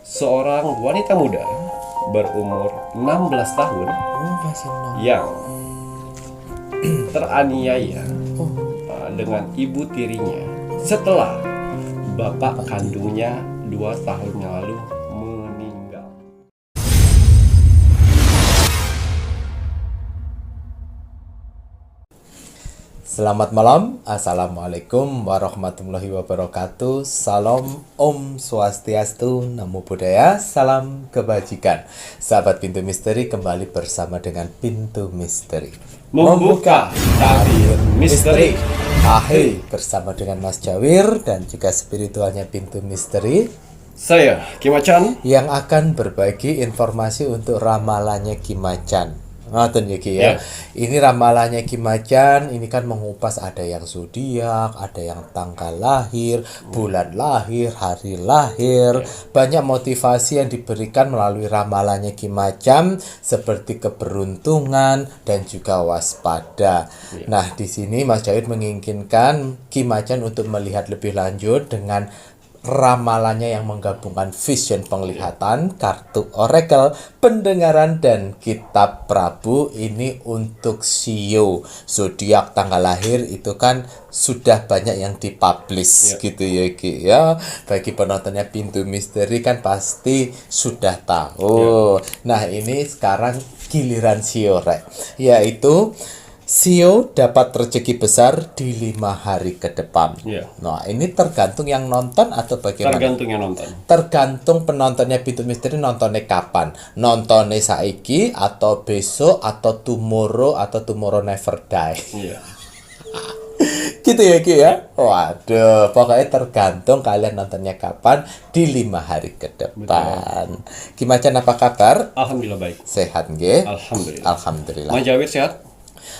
Seorang wanita muda berumur 16 tahun yang teraniaya dengan ibu tirinya setelah bapak kandungnya 2 tahun yang lalu meninggal. Selamat malam, Assalamualaikum warahmatullahi wabarakatuh. Salam Om Swastiastu, Namo Buddhaya, salam kebajikan. Sahabat Pintu Misteri, kembali bersama dengan Pintu Misteri, Membuka tabir misteri. bersama dengan Mas Jawir dan juga spiritualnya Pintu Misteri Saya Kim Acan yang akan berbagi informasi untuk ramalannya Kim Acan. Ngoten ya Ki ya. Ini ramalannya Kim Acan, ini kan mengupas ada yang zodiak, ada yang tanggal lahir, bulan lahir, hari lahir. Banyak motivasi yang diberikan melalui ramalannya Kim Acan seperti keberuntungan dan juga waspada. Nah, di sini Mas Jawid menginginkan Kim Acan untuk melihat lebih lanjut dengan ramalannya yang menggabungkan vision penglihatan, kartu oracle, pendengaran, dan kitab Prabu. Ini untuk Sio, zodiak, tanggal lahir itu kan sudah banyak yang dipublish gitu ya Ki ya. Bagi penontonnya Pintu Misteri kan pasti sudah tahu. Nah, ini sekarang giliran Sio rek, yaitu Sio dapat rezeki besar di 5 hari ke depan. Nah, ini tergantung yang nonton atau bagaimana? Tergantung yang nonton. Tergantung penontonnya Pintu Misteri nontonnya kapan. Nontonnya saiki atau besok atau tomorrow never die. Gitu ya Ki ya. Waduh, pokoknya tergantung kalian nontonnya kapan di 5 hari ke depan. Gimana apa kabar? Alhamdulillah baik. Sehat nggih? Alhamdulillah. Alhamdulillah. Mas Jawir sehat?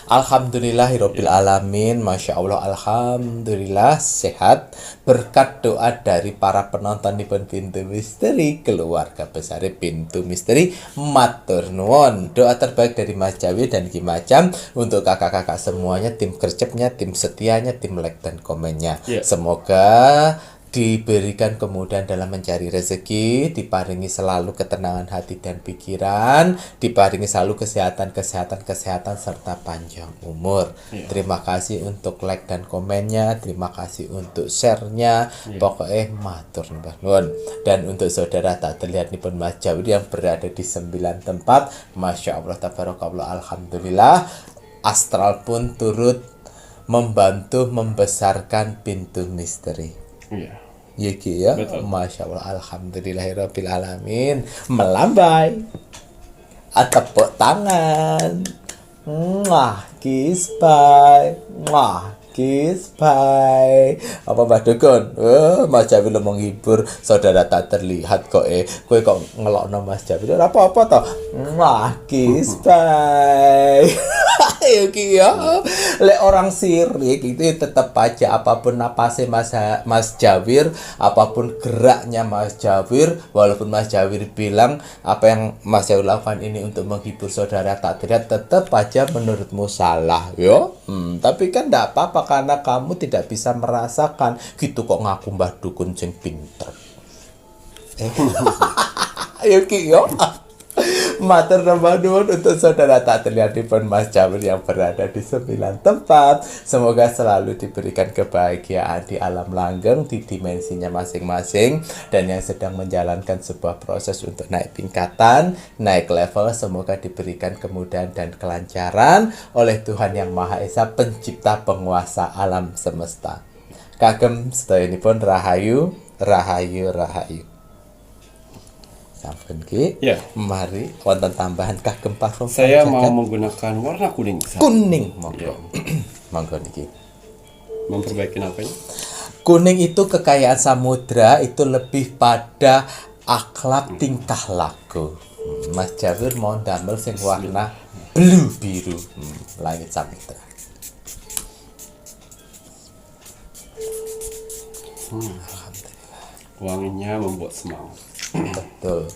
Alhamdulillahirabbil alamin. Masya Allah, alhamdulillah sehat berkat doa dari para penonton di Pintu Misteri, keluarga besar Pintu Misteri. Matur nuwun. Doa terbaik dari Mas Jawi dan Kim Acan untuk kakak-kakak semuanya, tim kerjanya, tim setianya, tim like dan komennya. Semoga diberikan kemudahan dalam mencari rezeki, diparingi selalu ketenangan hati dan pikiran, diparingi selalu kesehatan, serta panjang umur. Terima kasih untuk like dan komennya, terima kasih untuk share-nya. Pokoknya matur nuwun. Dan untuk saudara tak terlihat nih pun Mas Jawir yang berada di 9 tempat, Masya Allah, tabarakallah, alhamdulillah. Astral pun turut membantu membesarkan Pintu Misteri. Ya Ki ya. Betul. Masya Allah, alhamdulillahirabbil alamin. Melambai, tepuk tangan, kiss bye, kiss bye. Apa Mbak Dukun? Mas Jawir lo menghibur saudara tak terlihat kok kowe kok ngelokno Mas Jawir. Ora apa-apa to. Kiss bye. Ayo Ki ya. Lek orang sirik itu tetap aja apapun napasnya Mas Jawir, apapun geraknya Mas Jawir, walaupun Mas Jawir bilang apa yang Mas Jawir lakukan ini untuk menghibur saudara tak terlihat, tetap aja menurutmu salah yo. Tapi kan enggak apa-apa karena kamu tidak bisa merasakan gitu kok ngaku Mbah Dukun sing pinter. Ayo Ki yo. Matur nuwun untuk saudara tak terlihat di pun Mas Jawir yang berada di 9 tempat. Semoga selalu diberikan kebahagiaan di alam langgeng, di dimensinya masing-masing, dan yang sedang menjalankan sebuah proses untuk naik tingkatan, naik level, semoga diberikan kemudahan dan kelancaran oleh Tuhan Yang Maha Esa, pencipta penguasa alam semesta. Kagem sedayanipun rahayu, rahayu, rahayu. Sampun Ki. Mari wonten tambahan kagem parfum. Saya mau menggunakan warna kuning. Kuning, monggo. Monggo niki. Memperbaiki apanya? Kuning itu kekayaan samudra, itu lebih pada akhlak tingkah laku. Mas Jawir mau damel sing warna blue biru, langit samudra. Wanginya membuat semangat. Betul.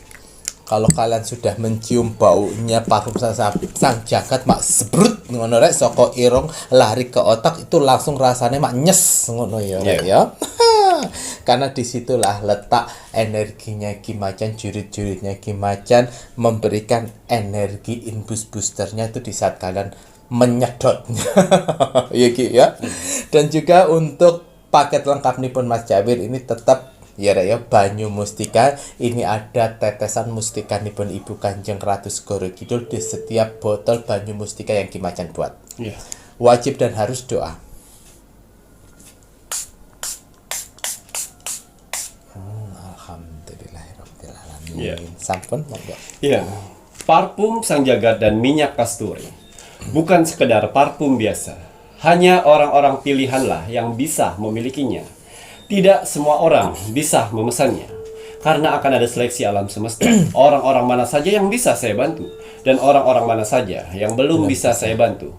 Kalau kalian sudah mencium baunya parfum sang jagat mak sebrut ngono rek saka irung lari ke otak, itu langsung rasanya mak nyes ngono ya rek ya. Karena disitulah letak energinya Ki Macan, jurit-juritnya Ki Macan memberikan energi infus boosternya itu di saat kalian menyedot. Ya Ki ya. Dan juga untuk paket lengkap nipun Mas Jawir ini tetap ya banyu mustika. Ini ada tetesan mustika nipun Ibu Kanjeng Ratu Segoro Kidul di setiap botol banyu mustika yang Ki Macan buat. Iya. Wajib dan harus doa. Alhamdulillahirabbil alamin. Iya. Sampun monggo. Iya. Parfum Sang Jagat dan minyak kasturi bukan sekedar parfum biasa. Hanya orang-orang pilihanlah yang bisa memilikinya. Tidak semua orang bisa memesannya. Karena akan ada seleksi alam semesta. Orang-orang mana saja yang bisa saya bantu. Dan orang-orang mana saja yang belum bisa saya bantu.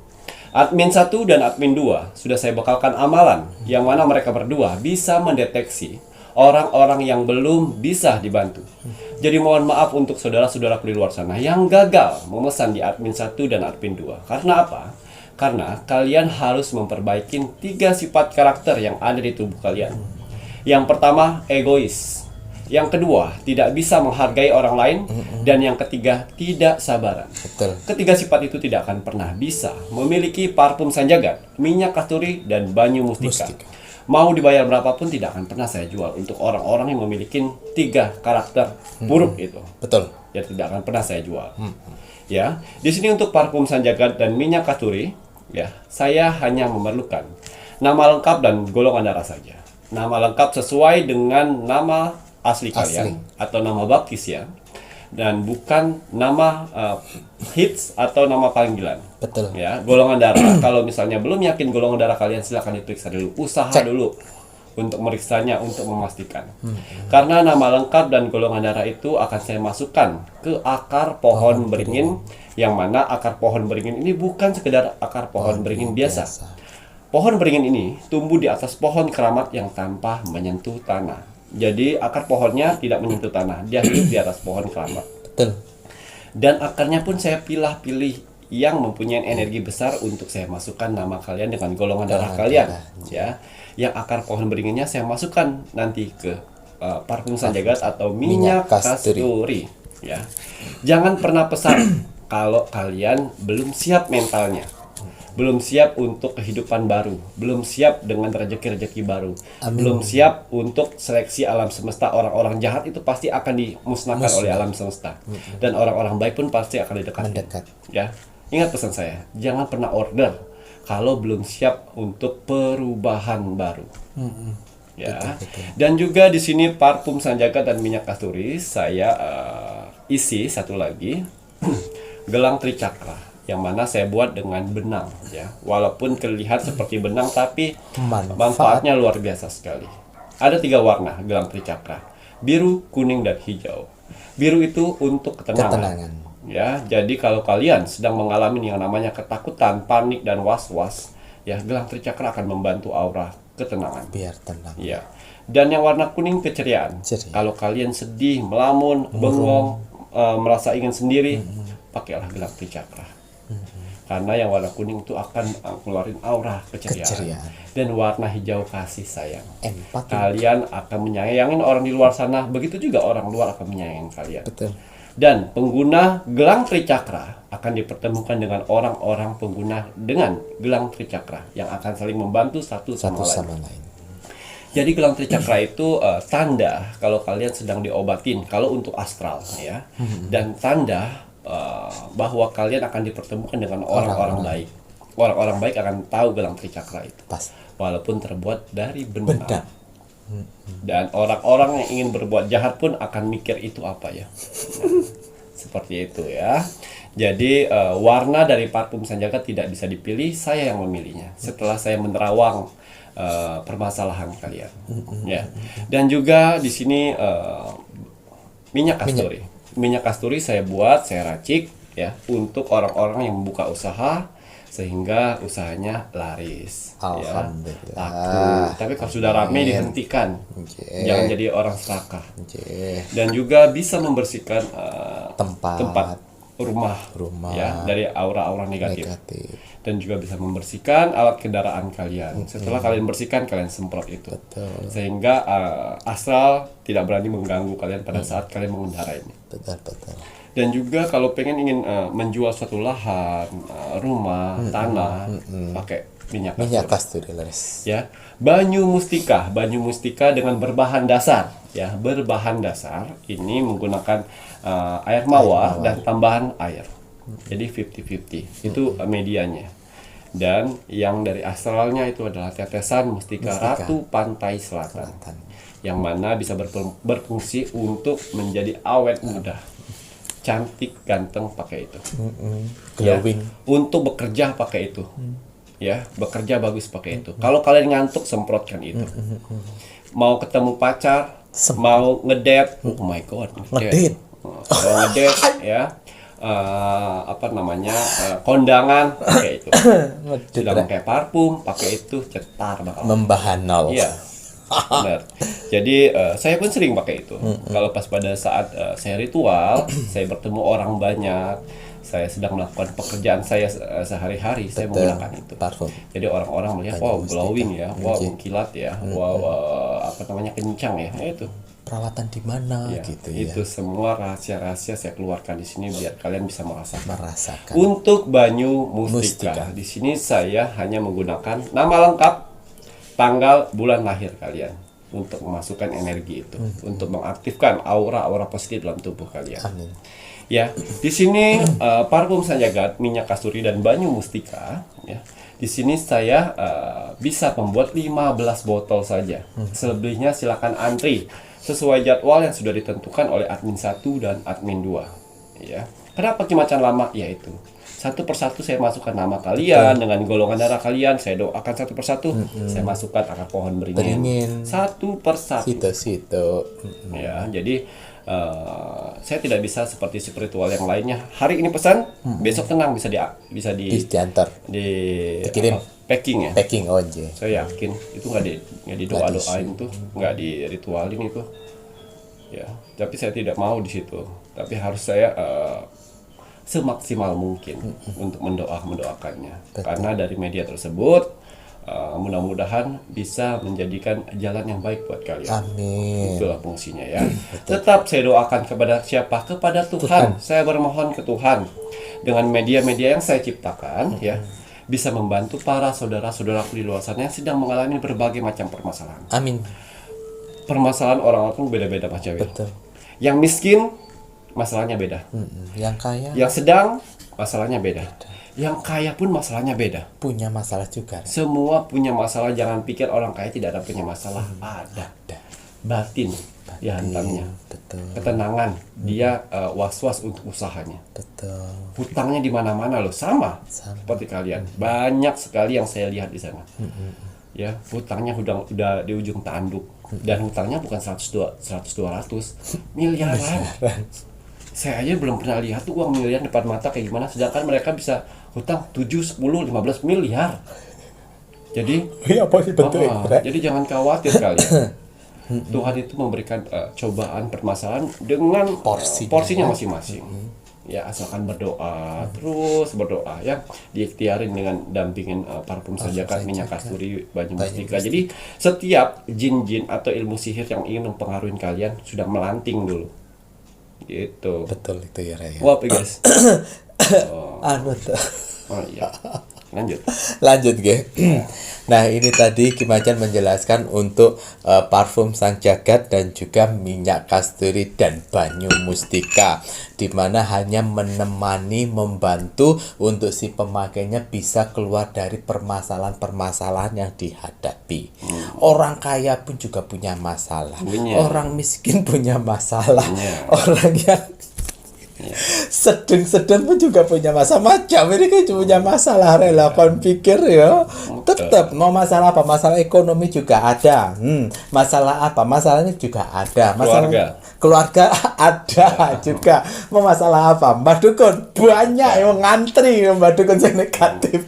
Admin 1 dan admin 2 sudah saya bekalkan amalan. Yang mana mereka berdua bisa mendeteksi orang-orang yang belum bisa dibantu. Jadi mohon maaf untuk saudara-saudaraku di luar sana yang gagal memesan di admin 1 dan admin 2. Karena apa? Karena kalian harus memperbaiki 3 sifat karakter yang ada di tubuh kalian. Yang pertama, egois. Yang kedua, tidak bisa menghargai orang lain. Dan yang ketiga, tidak sabaran. Betul. Ketiga sifat itu tidak akan pernah bisa memiliki parfum Sang Jagat, minyak kasturi, dan banyu mustika. Mau dibayar berapapun tidak akan pernah saya jual untuk orang-orang yang memiliki 3 karakter buruk itu. Betul. Ya tidak akan pernah saya jual. Ya, di sini untuk parfum Sang Jagat dan minyak kasturi, ya, saya hanya memerlukan nama lengkap dan golongan darah saja. Nama lengkap sesuai dengan nama asli kalian atau nama baptis ya, dan bukan nama hits atau nama panggilan. Betul. Ya, golongan darah. Kalau misalnya belum yakin golongan darah kalian, silakan diperiksa dulu, usaha dulu untuk meriksanya untuk memastikan. Karena nama lengkap dan golongan darah itu akan saya masukkan ke akar pohon beringin, yang mana akar pohon beringin ini bukan sekedar akar pohon beringin biasa. Pohon beringin ini tumbuh di atas pohon keramat yang tanpa menyentuh tanah. Jadi akar pohonnya tidak menyentuh tanah, dia hidup di atas pohon keramat. Betul. Dan akarnya pun saya pilih-pilih yang mempunyai energi besar untuk saya masukkan nama kalian dengan golongan darah kalian. Ya, yang akar pohon beringinnya saya masukkan nanti ke parfum Sang Jagat atau minyak kasturi. Ya, jangan pernah pesan kalau kalian belum siap mentalnya. Belum siap untuk kehidupan baru, belum siap dengan rezeki-rezeki baru, belum siap untuk seleksi alam semesta. Orang-orang jahat itu pasti akan dimusnahkan oleh alam semesta, dan orang-orang baik pun pasti akan mendekat. Ya, ingat pesan saya, jangan pernah order kalau belum siap untuk perubahan baru. Ya, dan juga di sini parfum Sang Jagat dan minyak kasturi saya isi satu lagi gelang tricakra, yang mana saya buat dengan benang ya. Walaupun terlihat seperti benang tapi manfaatnya luar biasa sekali. Ada 3 warna gelang tricakra, biru, kuning, dan hijau. Biru itu untuk ketenangan. Ya, jadi kalau kalian sedang mengalami yang namanya ketakutan, panik, dan was-was, ya gelang tricakra akan membantu aura ketenangan. Biar tenang. Ya. Dan yang warna kuning keceriaan. Kalau kalian sedih, melamun, bengong, merasa ingin sendiri, pakailah gelang tricakra. Karena yang warna kuning itu akan keluarin aura keceriaan. Dan warna hijau kasih sayang. Empati. Kalian akan menyayangi orang di luar sana, begitu juga orang luar akan menyayangi kalian. Betul. Dan pengguna gelang tricakra akan dipertemukan dengan orang-orang pengguna dengan gelang tricakra yang akan saling membantu satu sama lain. Jadi gelang tricakra itu tanda kalau kalian sedang diobatin kalau untuk astral ya. Dan tanda bahwa kalian akan dipertemukan dengan orang-orang baik. Orang-orang baik akan tahu gelang tricakra itu. Walaupun terbuat dari benang. Dan orang-orang yang ingin berbuat jahat pun akan mikir itu apa ya. Seperti itu ya. Jadi warna dari parfum Sang Jagat tidak bisa dipilih, saya yang memilihnya. Setelah saya menerawang permasalahan kalian. Ya. Dan juga di sini minyak kasturi. Minyak kasturi saya buat, saya racik ya untuk orang-orang yang membuka usaha sehingga usahanya laris. Alhamdulillah. Ya, laku. Tapi kalau sudah ramai dihentikan. Jangan jadi orang serakah. Dan juga bisa membersihkan tempat rumah ya dari aura-aura negatif. dan juga bisa membersihkan alat kendaraan kalian. Setelah kalian bersihkan, kalian semprot itu. Sehingga astral tidak berani mengganggu kalian pada saat kalian mengendarai ini. Betul. Dan juga kalau ingin menjual suatu lahan, rumah, tanah, pakai minyak kasturi leres. Ya, banyu mustika dengan berbahan dasar. Ya, berbahan dasar ini menggunakan air mawar dan tambahan air. Jadi 50-50 itu medianya. Dan yang dari astralnya itu adalah tetesan mustika Ratu Pantai Selatan. Yang mana bisa berfungsi untuk menjadi awet muda, cantik, ganteng pakai itu. Glowing. Ya, untuk bekerja pakai itu. Ya, bekerja bagus pakai itu. Kalau kalian ngantuk, semprotkan itu. Mau ketemu pacar, mau ngedate, oh my god, Ngedate. Kalau ngedate ya, kondangan pakai itu. Sudah pakai parfum, pakai itu, cetar bakal. Membahanau. Iya. Benar. Jadi saya pun sering pakai itu. Kalau pas pada saat saya ritual, saya bertemu orang banyak, saya sedang melakukan pekerjaan saya sehari-hari, saya menggunakan itu. Parfum. Jadi orang-orang melihat, wow, glowing ya, wow, mengkilat ya, wow, kencang ya, itu. Perawatan di mana Ya, gitu ya. itu semua rahasia-rahasia saya keluarkan di sini biar kalian bisa merasakan. Merasakan. Untuk banyu mustika, di sini saya hanya menggunakan nama lengkap, tanggal, bulan lahir kalian untuk memasukkan energi itu, untuk mengaktifkan aura-aura positif dalam tubuh kalian. Amin. Ya, di sini parfum Sanjagat, minyak kasturi dan banyu mustika. Ya, di sini saya bisa membuat 15 botol saja. Selebihnya silakan antri sesuai jadwal yang sudah ditentukan oleh admin 1 dan admin 2. Ya, kenapa Kimacan lama? Yaitu satu persatu saya masukkan nama kalian dengan golongan darah kalian, saya doakan satu persatu, saya masukkan akar pohon beringin satu persatu. Situ. Ya, jadi saya tidak bisa seperti spiritual yang lainnya. Hari ini pesan, besok tenang bisa diantar, dikirim, packing ya. Packing aja. Saya yakin itu nggak didoa-doain tuh, nggak diritualin itu. Ya, tapi saya tidak mau di situ. Tapi harus saya semaksimal mungkin untuk mendoakannya. Karena dari media tersebut mudah-mudahan bisa menjadikan jalan yang baik buat kalian. Amin. Itulah fungsinya ya. Tetap saya doakan kepada siapa? Kepada Tuhan. Saya bermohon ke Tuhan dengan media-media yang saya ciptakan ya, bisa membantu para saudara-saudaraku di luar sana yang sedang mengalami berbagai macam permasalahan. Amin. Permasalahan orang pun beda-beda Mas Jawir. Betul. Yang miskin masalahnya beda. Yang kaya, yang sedang masalahnya beda. Yang kaya pun masalahnya beda. Punya masalah juga. Semua punya masalah. Jangan pikir orang kaya tidak ada punya masalah. Ada. Batin dihantamnya. Betul. Ketenangan. Dia was-was untuk usahanya. Betul. Hutangnya di mana-mana loh. Sama. Seperti kalian. Banyak sekali yang saya lihat di sana. Ya, hutangnya udah di ujung tanduk. Dan hutangnya bukan 100-200 miliaran. Saya aja belum pernah lihat tuh uang miliar depan mata kayak gimana, sedangkan mereka bisa hutang 7, 10, 15 miliar. Jadi jadi jangan khawatir kalian. Tuhan itu memberikan cobaan, permasalahan dengan porsinya masing-masing. Ya, asalkan berdoa, terus berdoa ya, diikhtiarin dengan dampingin parfum Sanjagat, minyak kasturi, banyu mustika. Jadi setiap jin-jin atau ilmu sihir yang ingin mempengaruhi kalian sudah melanting dulu. Gitu. Betul itu ya Raya. Wah, guys. Oh iya. Lanjut ge. Nah, ini tadi Kimacan menjelaskan untuk parfum Sanjagat dan juga minyak kasturi dan banyu mustika, di mana hanya menemani, membantu untuk si pemakainya bisa keluar dari permasalahan-permasalahan yang dihadapi. Orang kaya pun juga punya masalah. Orang miskin punya masalah. Orang yang sedang pun juga punya masalah. Macam ini kan punya masalah, rela kon pikir ya. Tetap mau masalah apa? Masalah ekonomi juga ada. Masalah apa? Masalahnya juga ada. Masalah keluarga ada juga. Mau masalah apa? Mbak Dukun banyak yang ngantri, Mbak Dukun yang negatif.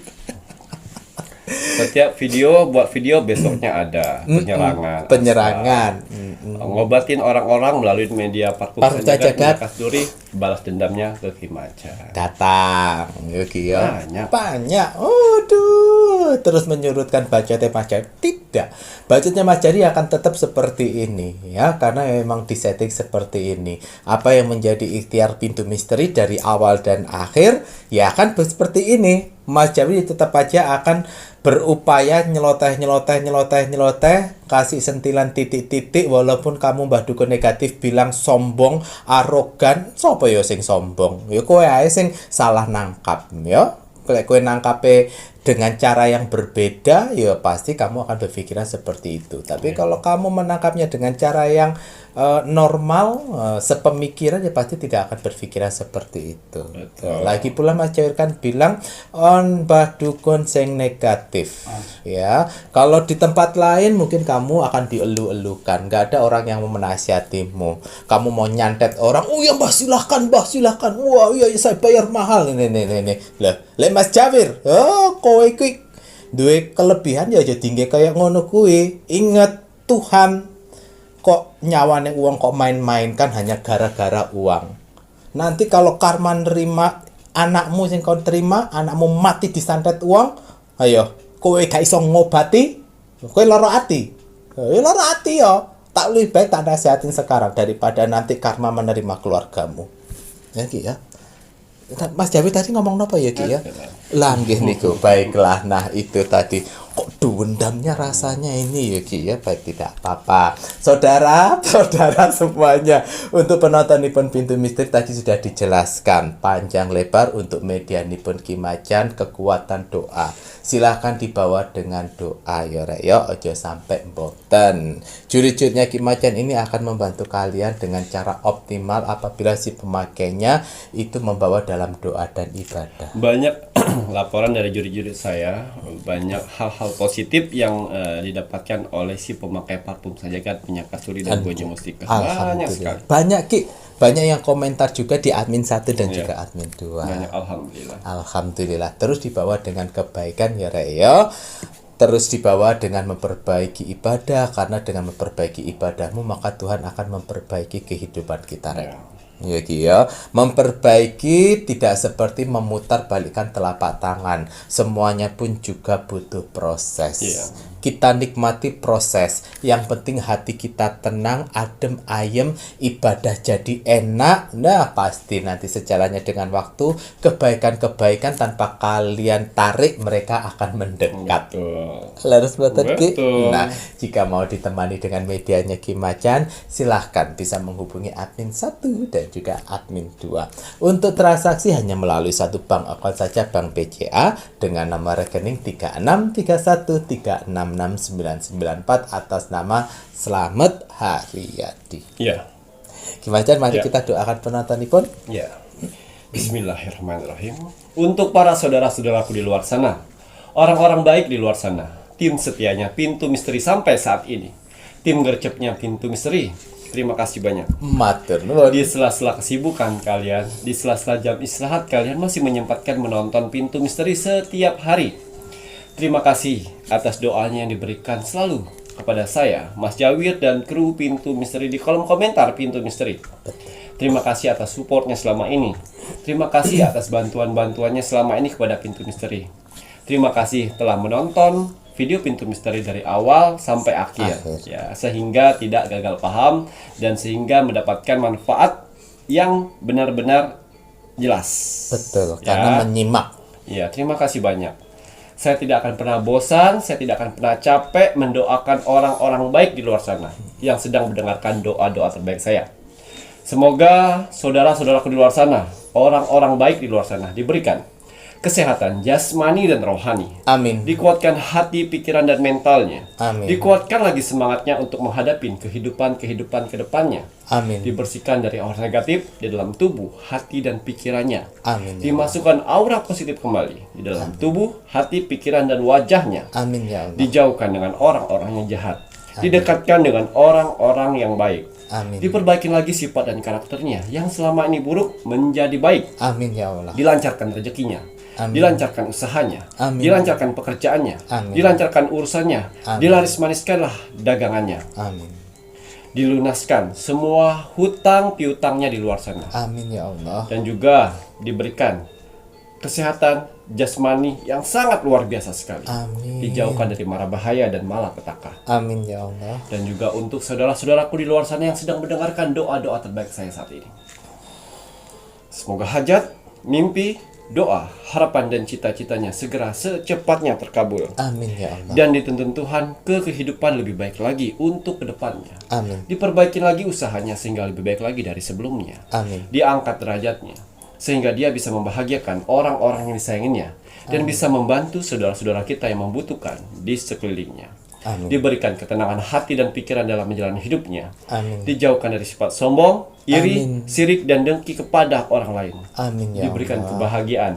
Setiap video buat video besoknya ada penyerangan. Penyerangan. Ngobatin orang-orang melalui media parfum Parfum Jagat. Kasduri, balas dendamnya ke Kimacan. Datang Yogi ya. Banyak. Aduh, terus menyurutkan budgetnya Mas Jari. Tidak. Budgetnya Mas Jari akan tetap seperti ini ya, karena memang disetting seperti ini. Apa yang menjadi ikhtiar pintu misteri dari awal dan akhir ya akan seperti ini. Mas Jari tetap aja akan berupaya nyeloteh, kasih sentilan titik-titik, walaupun kamu Mbah Dukun negatif bilang sombong, arogan, sopo yo sing sombong? Yo kowe ae sing salah nangkap yo. Lek kowe nangkape dengan cara yang berbeda, ya pasti kamu akan berpikiran seperti itu. Tapi kalau kamu menangkapnya dengan cara yang normal, sepemikiran, ya pasti tidak akan berpikiran seperti itu. Lagi pula Mas Jawir kan bilang on Mbah Dukun sing negatif. Ya, kalau di tempat lain mungkin kamu akan dielu-elukan. Gak ada orang yang mau menasihatimu. Kamu mau nyantet orang, oh ya Mbah silahkan. Wah iya saya bayar mahal. Nih. Lah, Mas Jawir, oh kowe kuwi duwe kelebihan ya aja tinggi kayak ngono kuwi. Ingat Tuhan kok nyawane uang kok main-main kan hanya gara-gara uang. Nanti kalau karma nerima anakmu sing kau terima, anakmu mati disantet uang, ayo kowe gak iso ngobati, kowe lara ati. Lara ati yo. Tak lebih baik tak nasihatin sekarang daripada nanti karma menerima keluargamu. Ya Ki ya. Mas Jawi tadi ngomong apa ya Ki ya? Lah nggih niku. Baiklah. Nah, itu tadi kok dendamnya rasanya ini ya Ki ya. Baik, tidak apa-apa. Saudara semuanya, untuk penonton Nipun Pintu Misteri tadi sudah dijelaskan panjang lebar untuk media Nipun Kimacan, kekuatan doa. Silahkan dibawa dengan doa ya rek ya, aja sampai mboten. Juri-jurinya Kimacan ini akan membantu kalian dengan cara optimal apabila si pemakainya itu membawa dalam doa dan ibadah. Banyak laporan dari juri-juri saya, banyak hal-hal positif yang didapatkan oleh si pemakai parfum Sajagat, Minyak Kasturi dan Bojo Mustika. Banyak sekali. Banyak Ki. Banyak yang komentar juga di admin 1 dan juga admin 2. Banyak, alhamdulillah. Terus dibawa dengan kebaikan ya Rek ya. Terus dibawa dengan memperbaiki ibadah, karena dengan memperbaiki ibadahmu maka Tuhan akan memperbaiki kehidupan kita Rek. Ya Ki ya. Memperbaiki tidak seperti memutar balikan telapak tangan. Semuanya pun juga butuh proses. Kita nikmati proses. Yang penting hati kita tenang, adem, ayem, ibadah jadi enak. Nah, pasti nanti sejalannya dengan waktu, kebaikan-kebaikan tanpa kalian tarik mereka akan mendekat. Harus betul. Nah, jika mau ditemani dengan medianya Kimacan, silahkan bisa menghubungi admin 1 dan juga admin 2. Untuk transaksi hanya melalui satu bank akun saja, Bank BCA dengan nama rekening 3631366994 atas nama Slamet Haryadi. Ya. Kimacan, mari kita doakan penontonipun. Ya. Bismillahirrahmanirrahim. Untuk para saudara-saudaraku di luar sana, orang-orang baik di luar sana, tim setianya Pintu Misteri sampai saat ini, tim gercepnya Pintu Misteri, terima kasih banyak. Matur nuwun. Di sela-sela kesibukan kalian, di sela-sela jam istirahat kalian masih menyempatkan menonton Pintu Misteri setiap hari. Terima kasih atas doanya yang diberikan selalu kepada saya, Mas Jawir dan kru Pintu Misteri di kolom komentar Pintu Misteri. Terima kasih atas supportnya selama ini. Terima kasih atas bantuan-bantuannya selama ini kepada Pintu Misteri. Terima kasih telah menonton video Pintu Misteri dari awal sampai akhir. Ya, sehingga tidak gagal paham dan sehingga mendapatkan manfaat yang benar-benar jelas. Betul, karena menyimak. Ya, terima kasih banyak. Saya tidak akan pernah bosan, saya tidak akan pernah capek mendoakan orang-orang baik di luar sana yang sedang mendengarkan doa-doa terbaik saya. Semoga saudara-saudaraku di luar sana, orang-orang baik di luar sana diberikan kesehatan jasmani dan rohani. Amin. Dikuatkan hati, pikiran, dan mentalnya. Amin. Dikuatkan lagi semangatnya untuk menghadapi kehidupan ke depannya. Amin. Dibersihkan dari aura negatif di dalam tubuh, hati, dan pikirannya. Amin. Dimasukkan aura positif kembali di dalam tubuh, hati, pikiran, dan wajahnya. Amin ya Allah. Dijauhkan dengan orang-orang yang jahat. Didekatkan dengan orang-orang yang baik. Amin. Diperbaiki lagi sifat dan karakternya yang selama ini buruk menjadi baik. Amin ya Allah. Dilancarkan rezekinya. Amin. dilancarkan usahanya, Amin. dilancarkan pekerjaannya, Amin. dilancarkan urusannya, Amin. dilaris-maniskanlah dagangannya, Amin. dilunaskan semua hutang piutangnya di luar sana, Amin ya Allah. dan juga diberikan kesehatan jasmani yang sangat luar biasa sekali, Amin. dijauhkan dari mara bahaya dan malapetaka. Amin ya Allah. Dan juga untuk saudara-saudaraku di luar sana yang sedang mendengarkan doa-doa terbaik saya saat ini. Semoga hajat, mimpi, doa, harapan dan cita-citanya segera secepatnya terkabul. Amin ya Allah. Dan dituntun Tuhan ke kehidupan lebih baik lagi untuk kedepannya. Amin. Diperbaiki lagi usahanya sehingga lebih baik lagi dari sebelumnya. Amin. Diangkat derajatnya sehingga dia bisa membahagiakan orang-orang yang disayanginya dan bisa membantu saudara-saudara kita yang membutuhkan di sekelilingnya. Amin. Diberikan ketenangan hati dan pikiran dalam menjalani hidupnya. Amin. Dijauhkan dari sifat sombong, iri, Amin. sirik, dan dengki kepada orang lain. Amin ya Diberikan Allah. kebahagiaan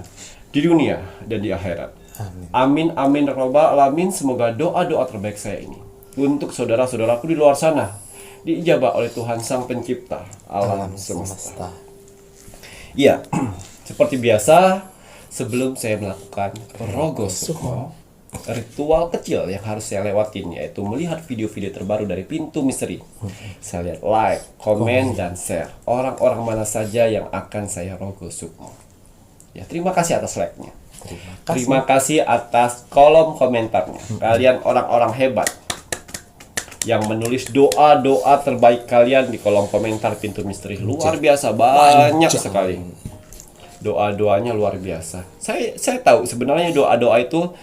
di dunia dan di akhirat. Amin. Amin, amin, robbal alamin. Semoga doa-doa terbaik saya ini untuk saudara-saudaraku di luar sana diijabah oleh Tuhan Sang Pencipta alam semesta. Iya, seperti biasa, sebelum saya melakukan Rogo Sukmo, ritual kecil yang harus saya lewatin yaitu melihat video-video terbaru dari Pintu Misteri. Saya lihat like, komen, dan share orang-orang mana saja yang akan saya Rogo Sukmo. Ya, terima kasih atas like-nya. Terima kasih atas kolom komentarnya. Kalian orang-orang hebat yang menulis doa-doa terbaik kalian di kolom komentar Pintu Misteri. Luar biasa, banyak sekali. Doa-doanya luar biasa. Saya tahu sebenarnya doa-doa itu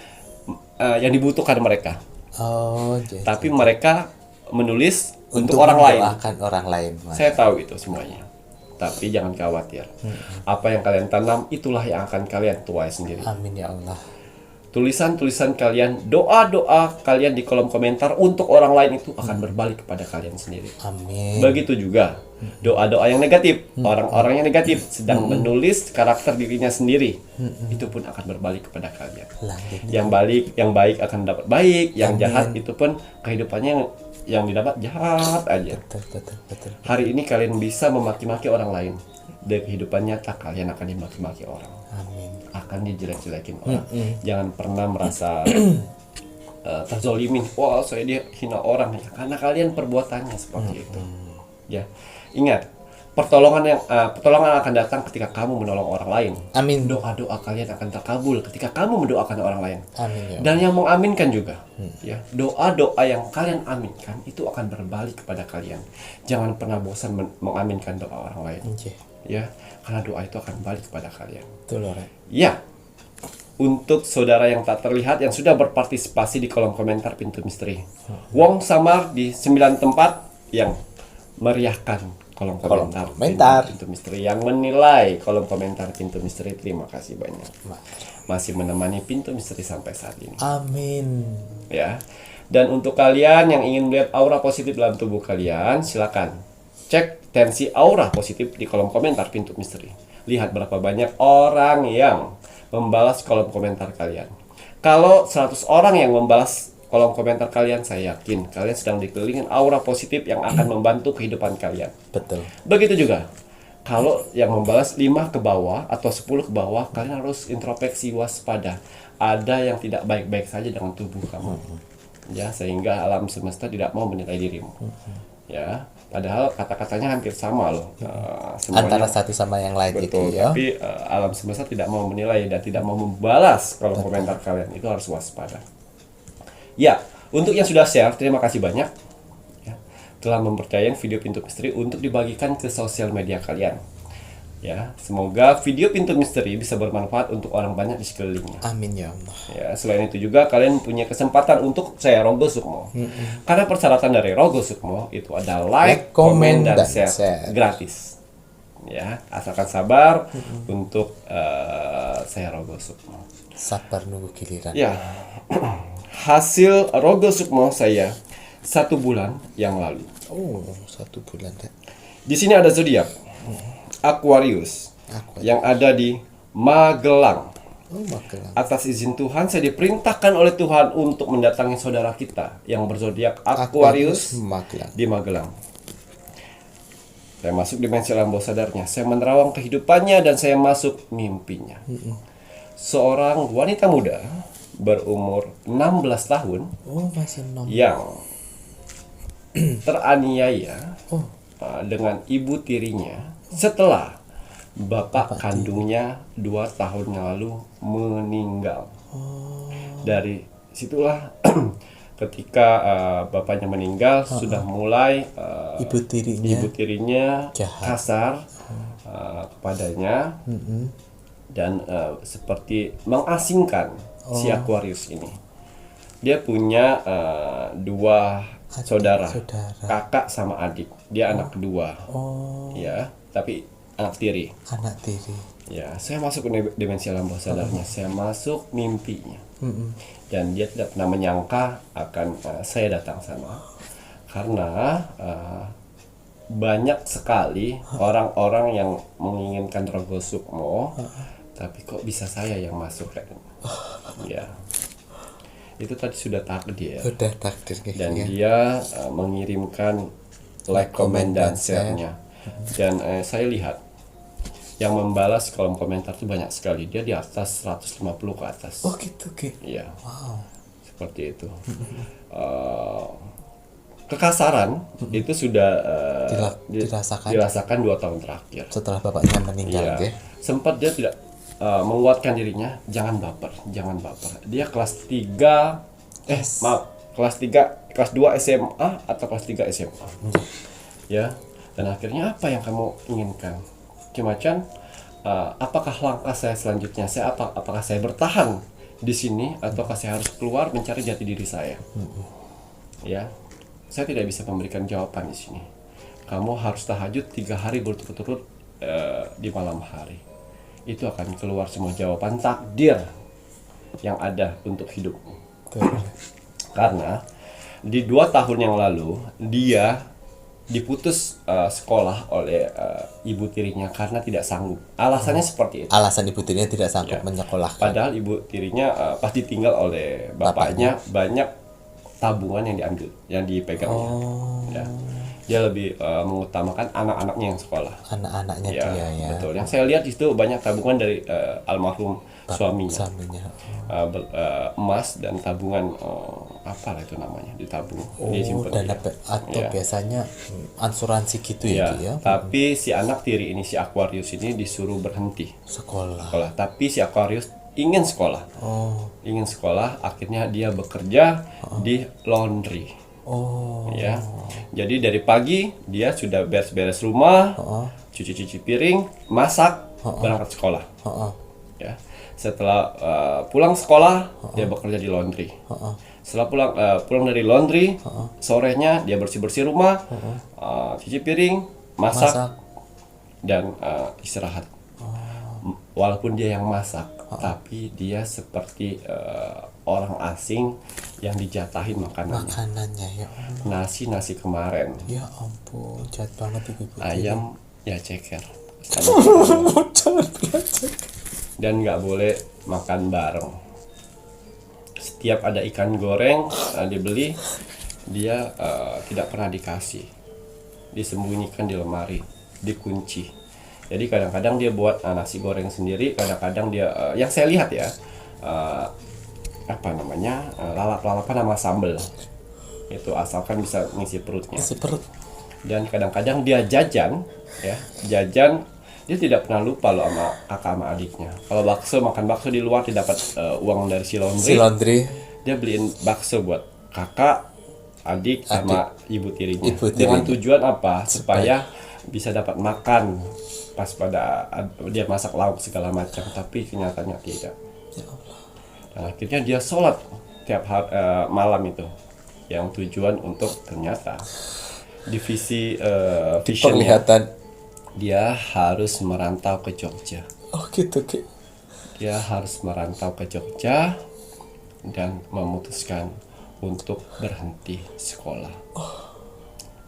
yang dibutuhkan mereka. Oh, jadi Tapi mereka menulis untuk orang lain. mendoakan orang lain. Mas. Saya tahu itu semuanya. Tapi jangan khawatir. Apa yang kalian tanam itulah yang akan kalian tuai sendiri. Amin ya Allah. Tulisan-tulisan kalian, doa-doa kalian di kolom komentar untuk orang lain itu akan berbalik kepada kalian sendiri. Amin. Begitu juga doa-doa yang negatif, orang-orang yang negatif sedang menulis karakter dirinya sendiri, itu pun akan berbalik kepada kalian. Yang baik akan dapat baik, yang jahat itu pun kehidupannya yang didapat jahat aja. Betul. Hari ini kalian bisa memaki-maki orang lain, dan kehidupan nyata kalian akan dimaki-maki orang. Amin. Akan dijelek-jelekin orang. Jangan pernah merasa terzolimin. Wah, saya dia hina orang ya, karena kalian perbuatannya seperti itu. Ya, ingat, pertolongan akan datang ketika kamu menolong orang lain. Amin. Doa-doa kalian akan terkabul ketika kamu mendoakan orang lain. Amin ya. Dan yang mengaminkan juga, ya, doa-doa yang kalian aminkan itu akan berbalik kepada kalian. Jangan pernah bosan mengaminkan doa orang lain. Ya, karena doa itu akan balik kepada kalian. Betul, Lore. Ya, untuk saudara yang tak terlihat yang sudah berpartisipasi di kolom komentar Pintu Misteri, Wong Samar di 9 tempat yang meriahkan kolom komentar Pintu Misteri, yang menilai kolom komentar Pintu Misteri. Terima kasih banyak, masih menemani Pintu Misteri sampai saat ini. Amin. Ya, dan untuk kalian yang ingin melihat aura positif dalam tubuh kalian, silakan cek tensi aura positif di kolom komentar Pintu Misteri. Lihat berapa banyak orang yang membalas kolom komentar kalian. Kalau 100 orang yang membalas kolom komentar kalian, saya yakin kalian sedang dikelilingi aura positif yang akan membantu kehidupan kalian. Betul. Begitu juga kalau yang membalas 5 ke bawah atau 10 ke bawah, kalian harus introspeksi, waspada. Ada yang tidak baik-baik saja dengan tubuh kamu. Ya, sehingga alam semesta tidak mau menilai dirimu. Ya, padahal kata-katanya hampir sama loh. Antara satu sama yang lain. Betul, gitu ya. tapi alam semesta tidak mau menilai dan tidak mau membalas kalau komentar kalian. Itu harus waspada. Ya, untuk yang sudah share, terima kasih banyak ya, telah mempercayain video Pintu Misteri untuk dibagikan ke sosial media kalian. Ya, semoga video Pintu Misteri bisa bermanfaat untuk orang banyak di sekelilingnya. Amin ya Allah. Ya, selain itu juga kalian punya kesempatan untuk saya Rogo Sukmo. Karena persyaratan dari Rogo Sukmo itu ada like, komen, dan share gratis. Ya, asalkan sabar untuk saya Rogo Sukmo. Sabar nunggu giliran. Ya, hasil Rogo Sukmo saya 1 bulan yang lalu. Oh, 1 bulan. Di sini ada zodiak Aquarius yang ada di Magelang. Oh, Magelang. Atas izin Tuhan, saya diperintahkan oleh Tuhan untuk mendatangi saudara kita yang berzodiak Aquarius di Magelang. Saya masuk dimensi alam bawah sadarnya, saya menerawang kehidupannya dan saya masuk mimpinya. seorang wanita muda berumur 16 tahun Oh, masih yang teraniaya Oh, dengan ibu tirinya setelah bapak kandungnya 2 tahun yang lalu meninggal. Dari situlah ketika bapaknya meninggal sudah mulai ibu tirinya ibu tirinya jahat. kasar kepadanya dan seperti mengasingkan si Aquarius ini. Dia punya 2 saudara, kakak sama adik. Dia anak kedua, ya, tapi anak tiri. Anak tiri. Ya, saya masuk ke dimensi alam bawah sadarnya. Saya masuk mimpinya, dan dia tidak pernah menyangka akan saya datang sana, karena banyak sekali orang-orang yang menginginkan Rogo Sukmo, tapi kok bisa saya yang masuk kan? Ya, itu tadi sudah takdir. Udah takdir Dan kayaknya. dia mengirimkan like, comment, dan share-nya. Dan saya lihat yang membalas kolom komentar itu banyak sekali. Dia di atas 150 ke atas. Oh gitu, Ki. Iya, Wow. seperti itu. Kekasaran itu sudah dirasakan 2 tahun terakhir. Setelah bapaknya meninggal, Iya. ya. Sempat dia tidak menguatkan dirinya, jangan baper, jangan baper. Dia kelas 3 kelas 2 SMA atau kelas 3 SMA. Ya. Dan akhirnya apa yang kamu inginkan? Kimacan, apakah langkah saya selanjutnya? Apakah saya bertahan di sini ataukah saya harus keluar mencari jati diri saya? Ya. Saya tidak bisa memberikan jawaban di sini. Kamu harus tahajud 3 hari berturut-turut di malam hari. Itu akan keluar semua jawaban takdir yang ada untuk hidupmu. Karena di 2 tahun yang lalu dia diputus sekolah oleh ibu tirinya karena tidak sanggup. Alasannya seperti itu. Alasan ibu tirinya tidak sanggup menyekolahkan. Padahal ibu tirinya pasti tinggal oleh bapaknya, banyak tabungan yang diambil, yang dipegangnya. Ya. Dia lebih mengutamakan anak-anaknya yang sekolah. Anak-anaknya Ya, dia ya. betul. Yang saya lihat di situ banyak tabungan dari almarhum suaminya. Suaminya. Emas dan tabungan apa itu namanya, ditabung, dia simpan. Dana dia. atau Ya. biasanya asuransi gitu Ya, ya, Ki, ya. tapi si anak tiri ini, si Aquarius ini disuruh berhenti Sekolah. sekolah. Tapi si Aquarius ingin sekolah. Oh. Ingin sekolah, akhirnya dia bekerja di laundry. Oh. Ya. Jadi dari pagi dia sudah beres-beres rumah, cuci-cuci piring, masak, berangkat sekolah. Ya. Setelah pulang sekolah, dia bekerja di laundry. Setelah pulang dari laundry, sorenya dia bersih-bersih rumah, cuci piring, masak. Dan istirahat. Walaupun dia yang masak, tapi dia seperti orang asing yang dijatahin makanannya. Makanannya ya. Nasi kemarin, Ya ampun, jahat banget ibu tiri. ayam ya ceker. Jangan belajar. Dan nggak boleh makan bareng. Setiap ada ikan goreng dibeli, dia tidak pernah dikasih, disembunyikan di lemari, dikunci. Jadi kadang-kadang dia buat nasi goreng sendiri, kadang-kadang dia yang saya lihat ya, lalap-lalapan sama sambel itu, asalkan bisa ngisi perutnya. Isi perut. Dan kadang-kadang dia jajan, dia tidak pernah lupa loh sama kakak sama adiknya. Kalau makan bakso di luar, dia dapat uang dari si Si laundry. dia beliin bakso buat kakak, adik sama ibu tirinya. Ibu Dengan tirinya. tujuan apa? Supaya bisa dapat makan pas pada dia masak lauk segala macam, tapi kenyataannya tidak. Ya Allah. Dan akhirnya dia sholat tiap malam itu, yang tujuan untuk ternyata divisi visionnya Penglihatan. dia harus merantau ke Jogja. Oh gitu, Ki. Dia harus merantau ke Jogja dan memutuskan untuk berhenti sekolah